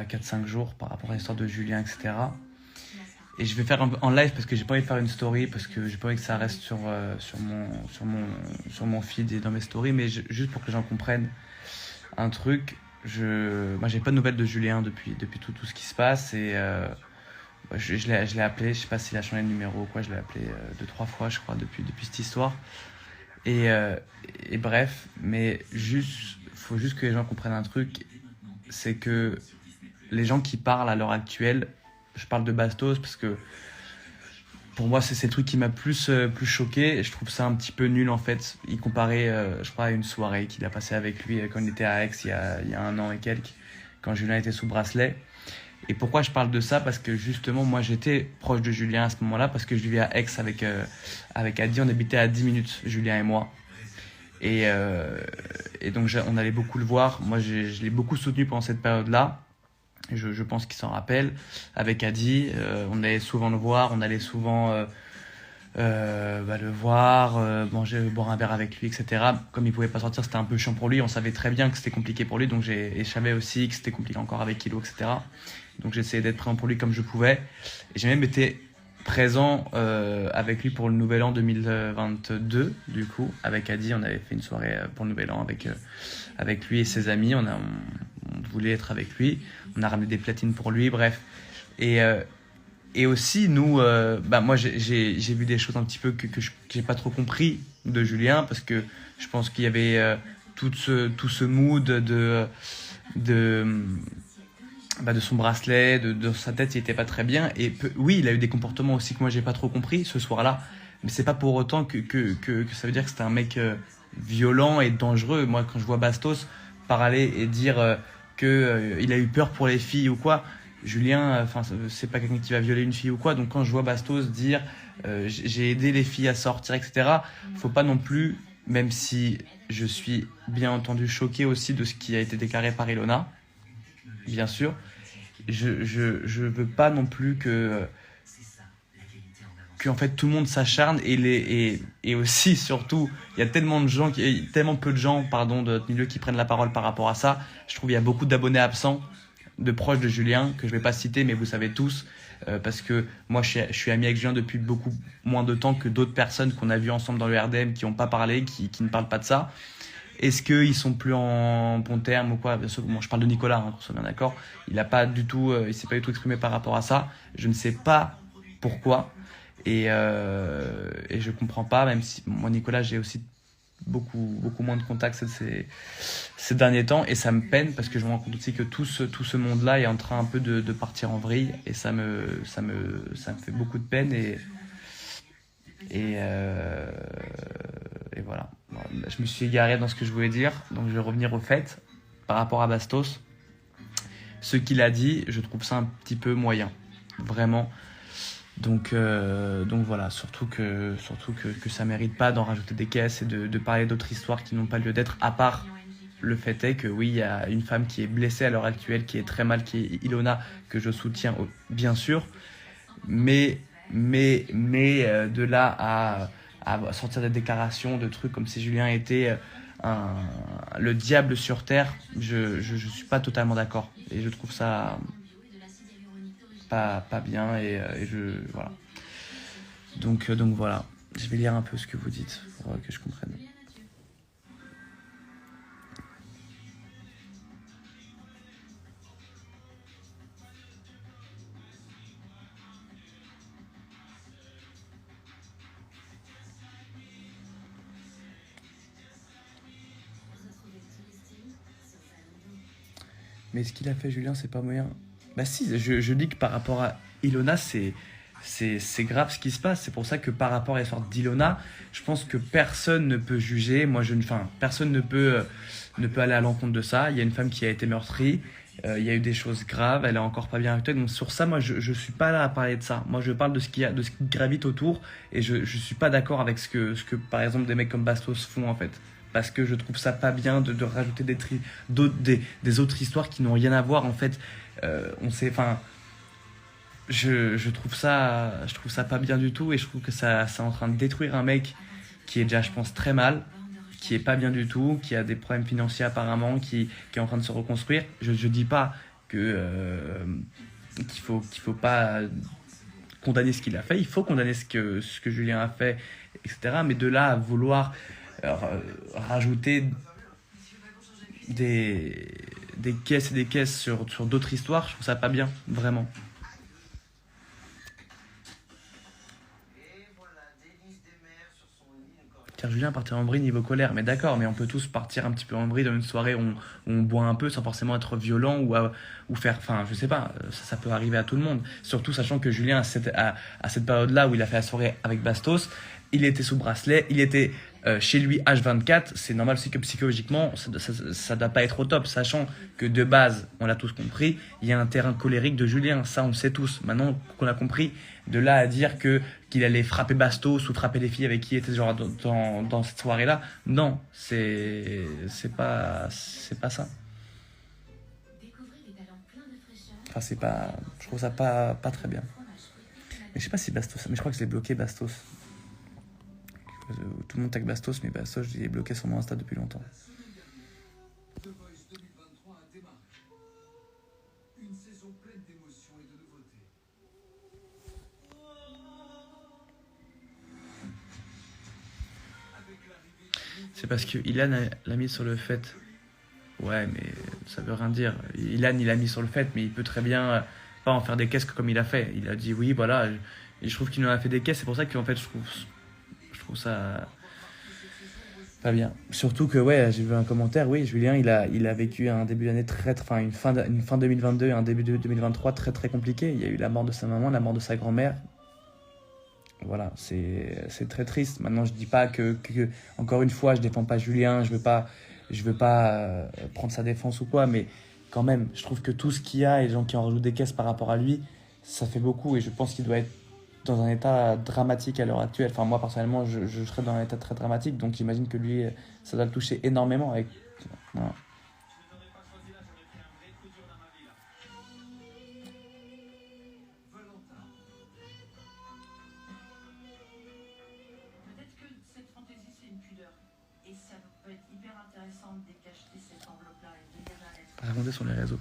4-5 jours par rapport à l'histoire de Julien, etc. Et je vais faire en live parce que j'ai pas envie de faire une story, parce que j'ai pas envie que ça reste sur mon feed et dans mes stories, mais juste pour que les gens comprennent un truc. Moi, j'ai pas de nouvelles de Julien depuis tout ce qui se passe, et je l'ai appelé, je sais pas s'il a changé de numéro ou quoi, je l'ai appelé 2-3 fois, je crois, depuis cette histoire. Et bref, mais faut juste que les gens comprennent un truc, c'est que les gens qui parlent à l'heure actuelle, je parle de Bastos parce que pour moi c'est le truc qui m'a plus choqué. Je trouve ça un petit peu nul en fait. Il comparait, je crois, à une soirée qu'il a passée avec lui quand il était à Aix il y a 1 an et quelques, quand Julien était sous bracelet. Et pourquoi je parle de ça? Parce que justement moi j'étais proche de Julien à ce moment-là, parce que je vivais à Aix avec Adi, on habitait à 10 minutes, Julien et moi. Et donc on allait beaucoup le voir. Moi je l'ai beaucoup soutenu pendant cette période-là. Je pense qu'il s'en rappelle. Avec Adi, on allait souvent le voir, on allait souvent le voir, boire un verre avec lui, etc. Comme il pouvait pas sortir, c'était un peu chiant pour lui. On savait très bien que c'était compliqué pour lui, donc et je savais aussi que c'était compliqué encore avec Kilo, etc. Donc j'essayais d'être présent pour lui comme je pouvais. Et j'ai même été présent avec lui pour le Nouvel An 2022, du coup. Avec Adi, on avait fait une soirée pour le Nouvel An avec lui et ses amis. On voulait être avec lui. On a ramené des platines pour lui, bref. Et aussi, nous, moi, j'ai vu des choses un petit peu que j'ai pas trop compris de Julien, parce que je pense qu'il y avait tout ce mood de son bracelet, de sa tête, il était pas très bien. Et oui, il a eu des comportements aussi que moi j'ai pas trop compris ce soir-là, mais c'est pas pour autant que ça veut dire que c'était un mec violent et dangereux. Moi, quand je vois Bastos parler et dire il a eu peur pour les filles ou quoi, Julien, c'est pas quelqu'un qui va violer une fille ou quoi. Donc quand je vois Bastos dire j'ai aidé les filles à sortir, etc., faut pas non plus, même si je suis bien entendu choqué aussi de ce qui a été déclaré par Ilona, bien sûr, je veux pas non plus que en fait tout le monde s'acharne, et aussi surtout il y a tellement peu de gens de notre milieu qui prennent la parole par rapport à ça. Je trouve il y a beaucoup d'abonnés absents, de proches de Julien, que je vais pas citer, mais vous savez tous, parce que moi je suis ami avec Julien depuis beaucoup moins de temps que d'autres personnes qu'on a vues ensemble dans le RDM, qui n'ont pas parlé, qui ne parlent pas de ça. Est-ce qu'ils sont plus en bon terme ou quoi? Bien sûr, je parle de Nicolas, qu'on soit bien d'accord. Il s'est pas du tout exprimé par rapport à ça. Je ne sais pas pourquoi, et je comprends pas, même si moi, Nicolas, j'ai aussi beaucoup moins de contacts ces derniers temps, et ça me peine parce que je me rends compte aussi que tout ce monde-là est en train un peu de partir en vrille, et ça me fait beaucoup de peine, et voilà. Je me suis égaré dans ce que je voulais dire, donc je vais revenir au fait. Par rapport à Bastos, ce qu'il a dit, je trouve ça un petit peu moyen, vraiment. Donc voilà, surtout que ça mérite pas d'en rajouter des caisses et de parler d'autres histoires qui n'ont pas lieu d'être, à part le fait est que oui, il y a une femme qui est blessée à l'heure actuelle, qui est très mal, qui est Ilona, que je soutiens bien sûr, mais de là à sortir des déclarations de trucs comme si Julien était le diable sur terre, je suis pas totalement d'accord, et je trouve ça pas bien, et voilà. Donc voilà, je vais lire un peu ce que vous dites pour que je comprenne. Mais ce qu'il a fait Julien, c'est pas moyen. Bah si, je dis que par rapport à Ilona, c'est grave ce qui se passe. C'est pour ça que par rapport à l'histoire d'Ilona, je pense que personne ne peut juger. Personne ne peut aller à l'encontre de ça. Il y a une femme qui a été meurtrie. Il y a eu des choses graves. Elle est encore pas bien actuelle. Donc sur ça, moi, je suis pas là à parler de ça. Moi, je parle de ce qui gravite autour. Et je suis pas d'accord avec ce que par exemple des mecs comme Bastos font en fait. Parce que je trouve ça pas bien de rajouter des autres histoires qui n'ont rien à voir en fait. Je trouve ça pas bien du tout, et je trouve que ça est en train de détruire un mec qui est déjà, je pense, très mal, qui est pas bien du tout, qui a des problèmes financiers apparemment, qui est en train de se reconstruire. Je dis pas qu'il faut pas condamner ce qu'il a fait. Il faut condamner ce que Julien a fait, etc. Mais de là à vouloir euh, rajouter des caisses et des caisses sur d'autres histoires, je trouve ça pas bien, vraiment. Car Julien partir en vrille niveau colère, mais d'accord, mais on peut tous partir un petit peu en vrille dans une soirée où on boit un peu sans forcément être violent ou faire, enfin, je sais pas, ça peut arriver à tout le monde. Surtout sachant que Julien, à cette période-là où il a fait la soirée avec Bastos, il était sous bracelet, il était chez lui H24, c'est normal aussi que psychologiquement, ça doit pas être au top, sachant que de base, on l'a tous compris, il y a un terrain colérique de Julien, ça on le sait tous. Maintenant qu'on a compris, de là à dire qu'il allait frapper Bastos ou frapper les filles avec qui il était genre dans cette soirée-là, non, c'est pas ça. Enfin, c'est pas, je trouve ça pas très bien. Mais je sais pas si Bastos, mais je crois que je l'ai bloqué Bastos. Tout le monde tag Bastos, mais Bastos, je l'ai bloqué sur mon Insta depuis longtemps. C'est parce que Ilan l'a mis sur le fait. Ouais, mais ça veut rien dire. Ilan, il l'a mis sur le fait, mais il peut très bien pas en faire des caisses comme il a fait. Il a dit oui, voilà. Et je trouve qu'il en a fait des caisses. C'est pour ça qu'en fait, je trouve ça pas bien. Surtout que, ouais, j'ai vu un commentaire. Oui, Julien, il a vécu un début d'année enfin, une fin 2022 et un début de 2023 très très compliqué. Il y a eu la mort de sa maman, la mort de sa grand-mère. Voilà, c'est très triste. Maintenant, je dis pas encore une fois, je défends pas Julien, je veux pas prendre sa défense ou quoi, mais quand même, je trouve que tout ce qu'il y a et les gens qui en rajoutent des caisses par rapport à lui, ça fait beaucoup et je pense qu'il doit être dans un état dramatique à l'heure actuelle. Enfin, moi, personnellement, je serais dans un état très dramatique, donc j'imagine que lui, ça doit le toucher énormément avec... Voilà. Raconter sur les réseaux.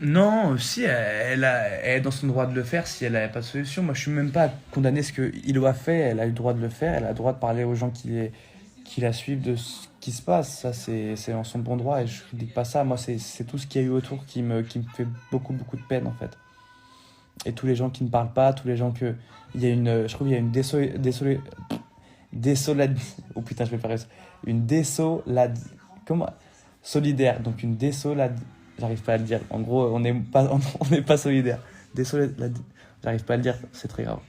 Non, si elle est dans son droit de le faire si elle n'a pas de solution. Moi, je suis même pas à condamner ce que Ilo a fait. Elle a eu le droit de le faire. Elle a le droit de parler aux gens qui la suivent de ce qui se passe. Ça, c'est en son bon droit et je ne dis pas ça. Moi, c'est tout ce qu'il y a eu autour qui me fait beaucoup, beaucoup de peine en fait. Et tous les gens qui ne parlent pas, tous les gens que. Il y a une. Je trouve qu'il y a une oh putain, je vais faire ça. Une désolade. Comment solidaire. Donc une désolade. J'arrive pas à le dire. En gros, on n'est pas solidaire. Désolade. J'arrive pas à le dire. C'est très grave.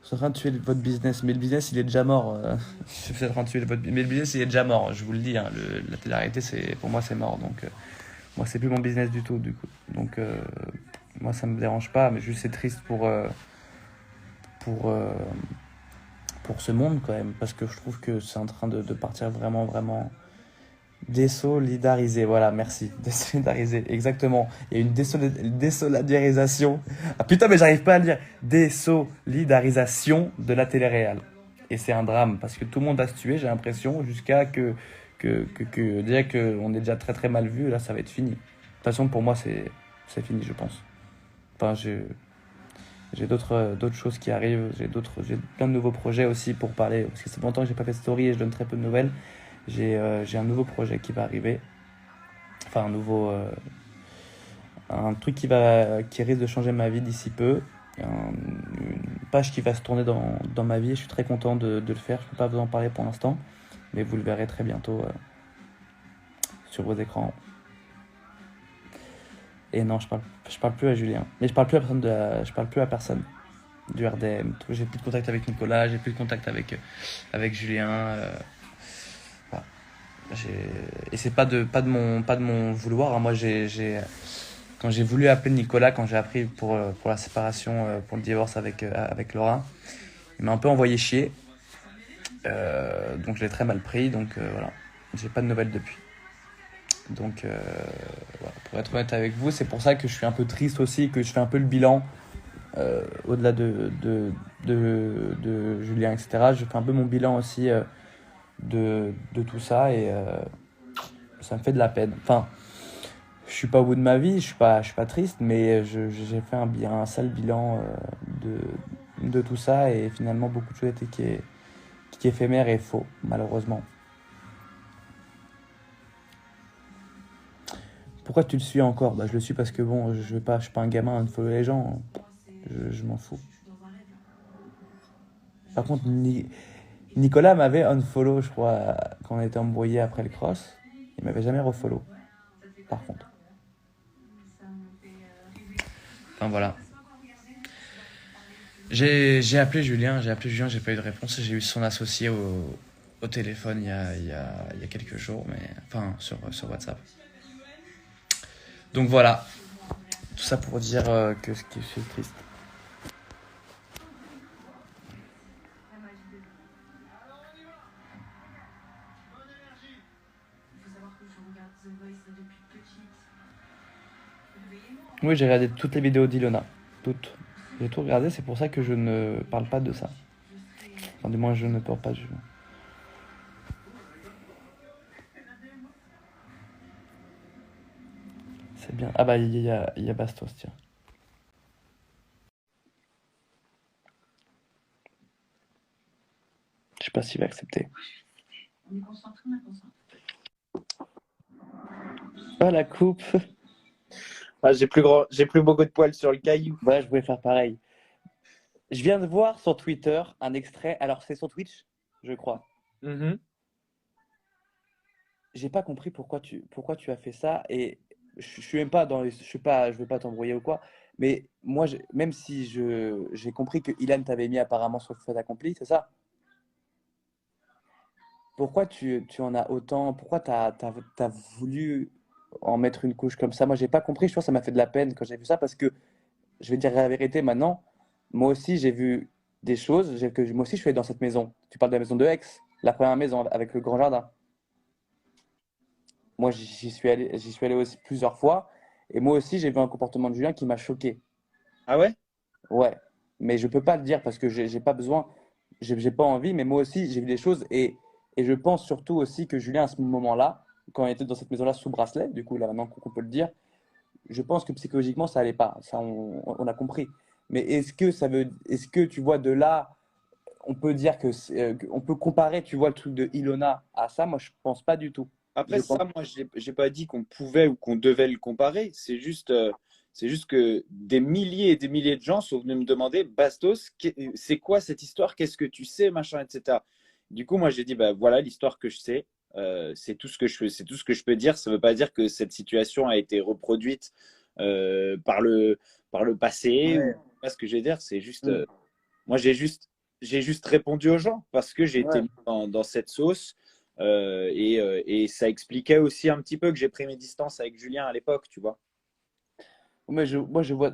Je suis en train de tuer votre business. Mais le business, il est déjà mort. Je suis en train de tuer votre business. Mais le business, il est déjà mort. Je vous le dis. Hein. La télé-réalité, pour moi, c'est mort. Donc, moi, c'est plus mon business du tout, du coup. Donc, moi, ça me dérange pas. Mais juste, c'est triste pour, euh, pour ce monde, quand même. Parce que je trouve que c'est en train de partir vraiment, vraiment désolidariser. Voilà, merci. Désolidariser, exactement. Il y a une désolidarisation. Ah putain, mais j'arrive pas à le dire. Désolidarisation de la télé-réal. Et c'est un drame parce que tout le monde va se tuer, j'ai l'impression, jusqu'à déjà qu'on est déjà très très mal vu. Là, ça va être fini. De toute façon, pour moi, c'est fini, je pense. Enfin, j'ai d'autres choses qui arrivent. J'ai plein de nouveaux projets aussi pour parler. Parce que c'est longtemps que j'ai pas fait de story et je donne très peu de nouvelles. J'ai un nouveau projet qui va arriver. Enfin, un truc qui risque de changer ma vie d'ici peu. Une page qui va se tourner dans ma vie. Je suis très content de le faire. Je ne peux pas vous en parler pour l'instant. Mais vous le verrez très bientôt sur vos écrans. Et non, je parle plus à Julien. Mais je parle plus à personne du RDM. J'ai plus de contact avec Nicolas. J'ai plus de contact avec Julien. Voilà. Et c'est pas de mon vouloir. Hein. Moi, quand j'ai voulu appeler Nicolas, quand j'ai appris pour la séparation, pour le divorce avec Laura, il m'a un peu envoyé chier. Donc je l'ai très mal pris. Donc voilà, j'ai pas de nouvelles depuis. Donc voilà, pour être honnête avec vous, c'est pour ça que je suis un peu triste aussi, que je fais un peu le bilan au-delà de Julien, etc. Je fais un peu mon bilan aussi de tout ça et ça me fait de la peine. Enfin, je suis pas au bout de ma vie, je suis pas triste, mais j'ai fait un sale bilan de tout ça et finalement beaucoup de choses étaient qui est éphémère et faux, malheureusement. Pourquoi tu le suis encore? Bah, je le suis parce que bon, je suis pas un gamin à unfollow les gens. Je m'en fous. Par contre, Nicolas m'avait unfollow, je crois, quand on était embrouillé après le cross. Il m'avait jamais refollow, par contre. Enfin voilà. J'ai appelé Julien, j'ai pas eu de réponse. J'ai eu son associé au téléphone il y a quelques jours, mais enfin sur WhatsApp. Donc voilà, tout ça pour dire que c'est triste. Oui, j'ai regardé toutes les vidéos d'Ilona. Toutes. J'ai tout regardé, c'est pour ça que je ne parle pas de ça. Enfin, du moins, je ne porte pas de jugement. C'est bien. Ah bah, il y a Bastos, tiens. Je sais pas s'il va accepter. On est concentré, on est concentré. Ah, la coupe. Ah, j'ai plus beaucoup de poils sur le caillou. Ouais, je voulais faire pareil. Je viens de voir sur Twitter un extrait. Alors, c'est sur Twitch, je crois. J'ai pas compris pourquoi tu as fait ça et je suis même pas dans les, je veux pas t'embrouiller ou quoi, mais moi même si j'ai compris que Ilan t'avait mis apparemment sur le fait accompli, c'est ça? Pourquoi tu en as autant, pourquoi t'as voulu en mettre une couche comme ça? Moi j'ai pas compris, je pense que ça m'a fait de la peine quand j'ai vu ça parce que je vais dire la vérité maintenant, moi aussi j'ai vu des choses, moi aussi je suis allé dans cette maison. Tu parles de la maison de Aix, la première maison avec le grand jardin. Moi, j'y suis allé aussi plusieurs fois. Et moi aussi, j'ai vu un comportement de Julien qui m'a choqué. Ah ouais? Ouais. Mais je peux pas le dire parce que j'ai pas besoin, j'ai pas envie. Mais moi aussi, j'ai vu des choses. Et je pense surtout aussi que Julien, à ce moment-là, quand il était dans cette maison-là sous bracelet, du coup, là maintenant qu'on peut le dire, je pense que psychologiquement, ça allait pas. Ça, on a compris. Mais est-ce que tu vois de là, on peut dire on peut comparer, tu vois, le truc de Ilona à ça? Moi, je pense pas du tout. Après Je pense. ça, moi, j'ai pas dit qu'on pouvait ou qu'on devait le comparer. C'est juste que des milliers et des milliers de gens sont venus me demander, Bastos, c'est quoi cette histoire? Qu'est-ce que tu sais, machin, etc. Du coup, moi, j'ai dit, bah voilà l'histoire que je sais. C'est tout ce que c'est tout ce que je peux dire. Ça veut pas dire que cette situation a été reproduite par par le passé ou Ouais. pas ce que je vais dire. C'est juste, Mm. moi, j'ai juste répondu aux gens parce que j'ai été Ouais. mis dans cette sauce. Et ça expliquait aussi un petit peu que j'ai pris mes distances avec Julien à l'époque, tu vois. Mais moi, je vois.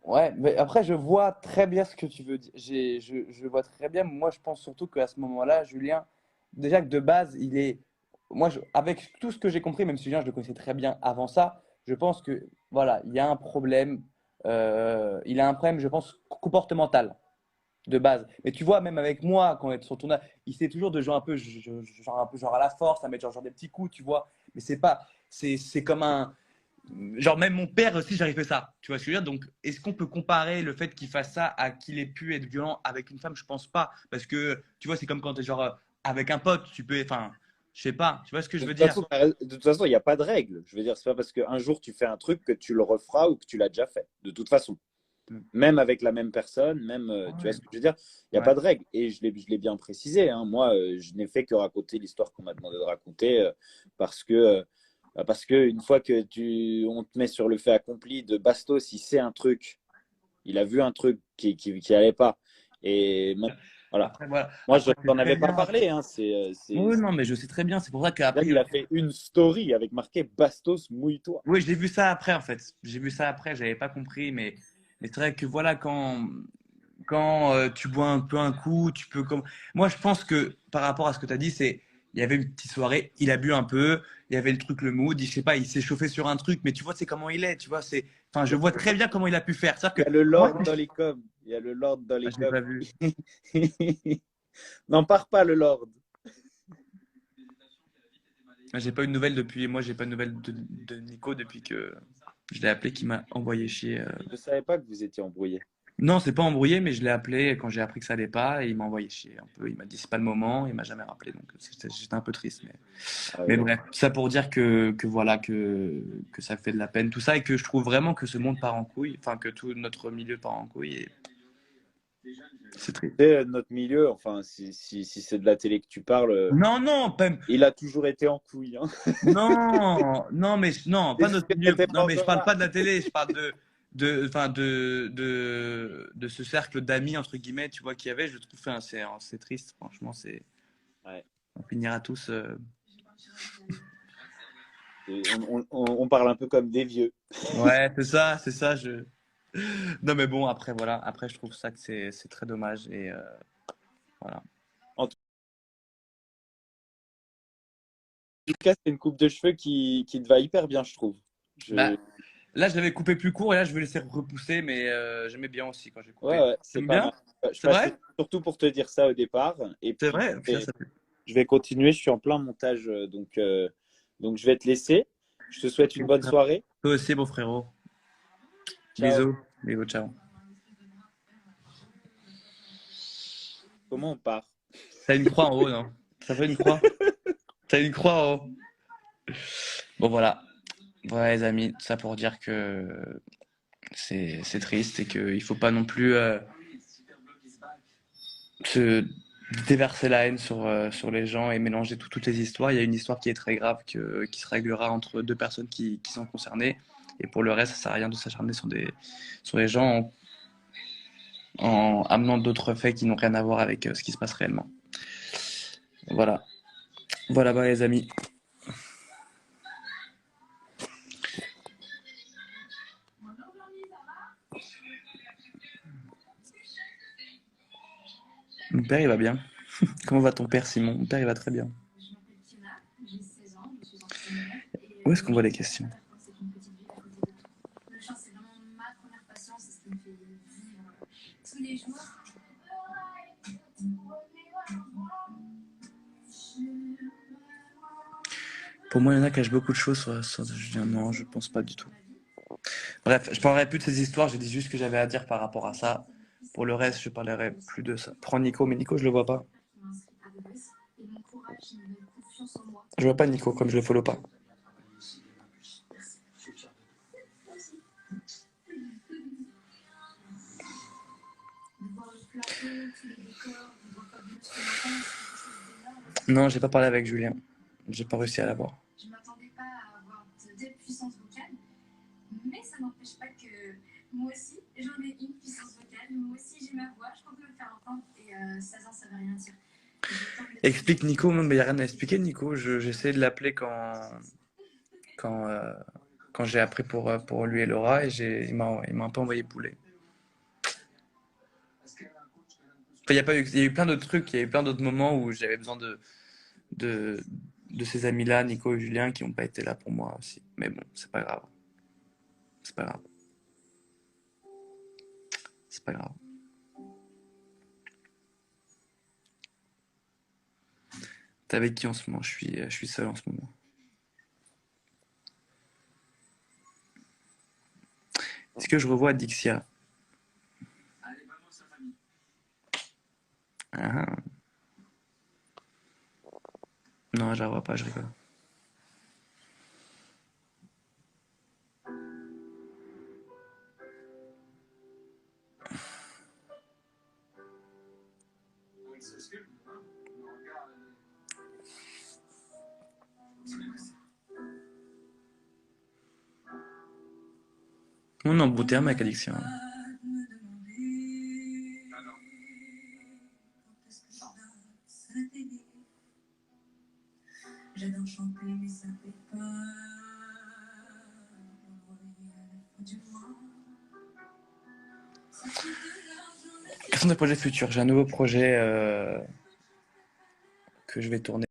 Ouais, mais après, je vois très bien ce que tu veux dire. Je vois très bien. Moi, je pense surtout qu'à ce moment-là, Julien, déjà que de base, il est. Moi, avec tout ce que j'ai compris, même si Julien, je le connaissais très bien avant ça, je pense que, voilà, il y a un problème. Il a un problème, je pense, comportemental de base. Mais tu vois, même avec moi, quand on est sur le tournage, il sait toujours de jouer un peu, genre, un peu genre à la force, à mettre genre des petits coups, tu vois. Mais c'est pas. C'est comme un. Genre, même mon père aussi, j'arrive ça. Tu vois ce que je veux dire? Donc, est-ce qu'on peut comparer le fait qu'il fasse ça à qu'il ait pu être violent avec une femme? Je pense pas. Parce que, tu vois, c'est comme quand tu es genre avec un pote, tu peux. Enfin, je sais pas. Tu vois ce que je veux dire? De toute façon, il n'y a pas de règle. Je veux dire, c'est pas parce qu'un jour tu fais un truc que tu le referas ou que tu l'as déjà fait. De toute façon. Même avec la même personne, même, tu vois Ouais. ce que je veux dire? Il n'y a Ouais. pas de règle. Et je l'ai bien précisé, hein. Moi, je n'ai fait que raconter l'histoire qu'on m'a demandé de raconter parce que, parce que une fois que on te met sur le fait accompli de Bastos, il sait un truc, il a vu un truc qui allait pas. Et voilà. Après, voilà. Moi, je Après, c'est n'en très avais pas bien. parlé, hein. Oui, non, mais je sais très bien. C'est pour ça Là, qu'après, il a fait une story avec marqué Bastos, mouille-toi. oui, j'ai vu ça après, en fait. J'ai vu ça après, j'avais pas compris, mais c'est vrai que voilà, quand tu bois un peu un coup, tu peux comme. Moi, je pense que par rapport à ce que tu as dit, c'est il y avait une petite soirée, il a bu un peu, il y avait le truc, le mood, je sais pas, il s'est chauffé sur un truc, mais tu vois, c'est comment il est, tu vois, enfin, je vois très bien comment il a pu faire. Il C'est-à-dire y a que le moi, Lord dans les coms. Il y a le Lord dans ah, les je l'ai coms. pas vu. N'en pars pas, le Lord. J'ai pas eu de nouvelles depuis. Moi, j'ai pas de nouvelles de Nico depuis que je l'ai appelé, qui m'a envoyé chier. Je ne savais pas que vous étiez embrouillés. Non, c'est pas embrouillé, mais je l'ai appelé quand j'ai appris que ça allait pas et il m'a envoyé chier un peu. Il m'a dit c'est pas le moment, il m'a jamais rappelé, donc j'étais un peu triste. Ah Mais oui. bref, ça pour dire que voilà, que ça fait de la peine, tout ça, et que je trouve vraiment que ce monde part en couille, enfin que tout notre milieu part en couille, et c'est triste. Tu sais, notre milieu, enfin, si c'est de la télé que tu parles, Non, non, pas, il a toujours été en couille. Hein. non, non, mais non, C'est pas juste notre que milieu. t'étais Non, pas mais je encore parle là. pas de la télé, je parle enfin, de ce cercle d'amis entre guillemets, tu vois, qu'il y avait. Je trouve, enfin, c'est triste, franchement, Ouais. on finira tous. On parle un peu comme des vieux. Ouais, c'est ça. Non, mais bon, après voilà, après je trouve ça que c'est très dommage et voilà. En tout cas, c'est une coupe de cheveux qui te va hyper bien, je trouve. Bah, Je... là, je l'avais coupé plus court et là, je vais laisser repousser, mais j'aimais bien aussi quand j'ai Ouais, coupé. ouais, c'est T'aimes pas bien? mal. Je C'est passais vrai? surtout pour te dire ça au départ. Et C'est puis, vrai? Putain, ça fait. je vais continuer. Je suis en plein montage. Donc, je vais te laisser. Je te souhaite une bonne soirée. Toi aussi, mon frérot. Ciao. Bisous. Bisous, ciao. Comment on part? T'as une croix en haut, non? Ça fait une croix? T'as une croix en haut? Bon, voilà. Voilà, les amis, tout ça pour dire que c'est triste et qu'il faut pas non plus se déverser la haine sur les gens et mélanger toutes les histoires. Il y a une histoire qui est très grave qui se réglera entre deux personnes qui sont concernées. Et pour le reste, ça sert à rien de s'acharner sur les gens en amenant d'autres faits qui n'ont rien à voir avec ce qui se passe réellement. Voilà. Voilà, bah, les amis. Mon père, il va bien. Comment va ton père, Simon? Mon père, il va très bien. Où est-ce qu'on voit les questions? Pour moi, il y en a qui cachent beaucoup de choses sur Julien. Non, je pense pas du tout. Bref, je parlerai plus de ces histoires, j'ai dit juste ce que j'avais à dire par rapport à ça. Pour le reste, je parlerai plus de ça. Prends Nico, mais Nico, je le vois pas. Je vois pas Nico, comme je le follow pas. Non, j'ai pas parlé avec Julien. J'ai pas réussi à l'avoir. Mais ça n'empêche pas que moi aussi, j'en ai une puissance vocale. Moi aussi, j'ai ma voix. Je compte me faire entendre. Et 16 ans, ça veut rien dire. Explique Nico, non, mais il n'y a rien à expliquer, Nico. J'essaie de l'appeler quand, euh, quand j'ai appris pour lui et Laura et il m'a un peu envoyé bouler. Enfin, il y a eu plein d'autres trucs, il y a eu plein d'autres moments où j'avais besoin de, de ces amis-là, Nico et Julien, qui n'ont pas été là pour moi aussi. Mais bon, c'est pas grave. C'est pas grave. C'est pas grave. T'es avec qui en ce moment? Je suis seul en ce moment. Est-ce que je revois Dixia? Ah, non, je la revois pas, je rigole. On est en beau terme avec Alexia. J'adore chanter, mais ça fait pas. Quels sont tes projets futurs? J'ai un nouveau projet que je vais tourner.